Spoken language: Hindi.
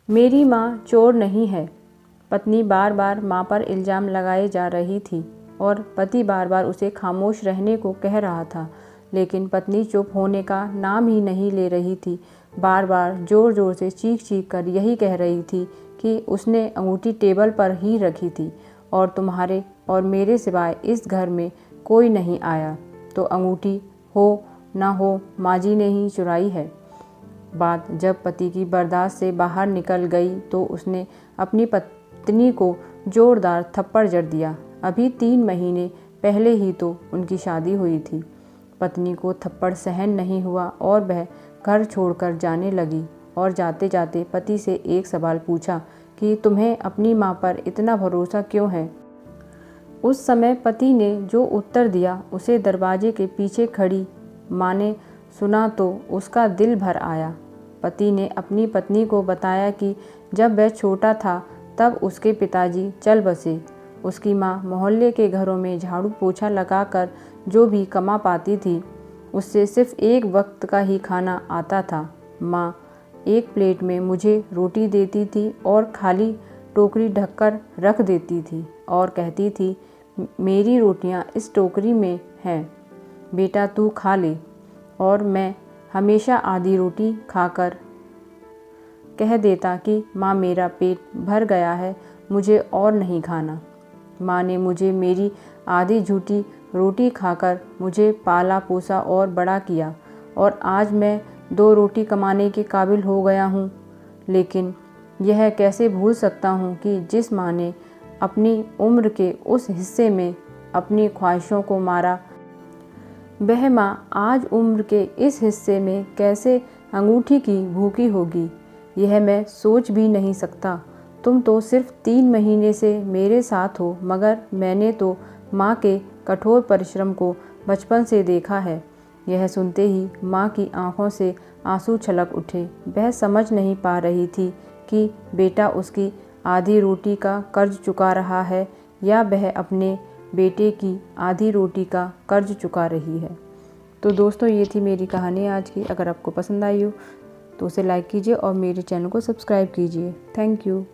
मेरी माँ चोर नहीं है। पत्नी बार बार माँ पर इल्ज़ाम लगाए जा रही थी और पति बार बार उसे खामोश रहने को कह रहा था, लेकिन पत्नी चुप होने का नाम ही नहीं ले रही थी। बार बार ज़ोर ज़ोर से चीख चीख कर यही कह रही थी कि उसने अंगूठी टेबल पर ही रखी थी और तुम्हारे और मेरे सिवाय इस घर में कोई नहीं आया, तो अंगूठी हो ना हो माँ जी ने ही चुराई है। बात जब पति की बर्दाश्त से बाहर निकल गई तो उसने अपनी पत्नी को जोरदार थप्पड़ जड़ दिया। अभी 3 महीने पहले ही तो उनकी शादी हुई थी। पत्नी को थप्पड़ सहन नहीं हुआ और वह घर छोड़कर जाने लगी और जाते जाते पति से एक सवाल पूछा कि तुम्हें अपनी माँ पर इतना भरोसा क्यों है। उस समय पति ने जो उत्तर दिया उसे दरवाजे के पीछे खड़ी माँ ने सुना तो उसका दिल भर आया। पति ने अपनी पत्नी को बताया कि जब वह छोटा था तब उसके पिताजी चल बसे। उसकी माँ मोहल्ले के घरों में झाड़ू पोछा लगाकर जो भी कमा पाती थी उससे सिर्फ एक वक्त का ही खाना आता था। माँ एक प्लेट में मुझे रोटी देती थी और खाली टोकरी ढककर रख देती थी और कहती थी, मेरी रोटियां इस टोकरी में हैं, बेटा तू खा ले। और मैं हमेशा आधी रोटी खाकर कह देता कि माँ मेरा पेट भर गया है, मुझे और नहीं खाना। माँ ने मुझे मेरी आधी झूठी रोटी खाकर मुझे पाला पोसा और बड़ा किया और आज मैं 2 रोटी कमाने के काबिल हो गया हूँ। लेकिन यह कैसे भूल सकता हूँ कि जिस माँ ने अपनी उम्र के उस हिस्से में अपनी ख्वाहिशों को मारा, वह माँ आज उम्र के इस हिस्से में कैसे अंगूठी की भूखी होगी, यह मैं सोच भी नहीं सकता। तुम तो सिर्फ 3 महीने से मेरे साथ हो, मगर मैंने तो माँ के कठोर परिश्रम को बचपन से देखा है। यह सुनते ही माँ की आंखों से आंसू छलक उठे। वह समझ नहीं पा रही थी कि बेटा उसकी आधी रोटी का कर्ज चुका रहा है या वह अपने बेटे की आधी रोटी का कर्ज चुका रही है। तो दोस्तों, ये थी मेरी कहानी आज की। अगर आपको पसंद आई हो तो उसे लाइक कीजिए और मेरे चैनल को सब्सक्राइब कीजिए। Thank you.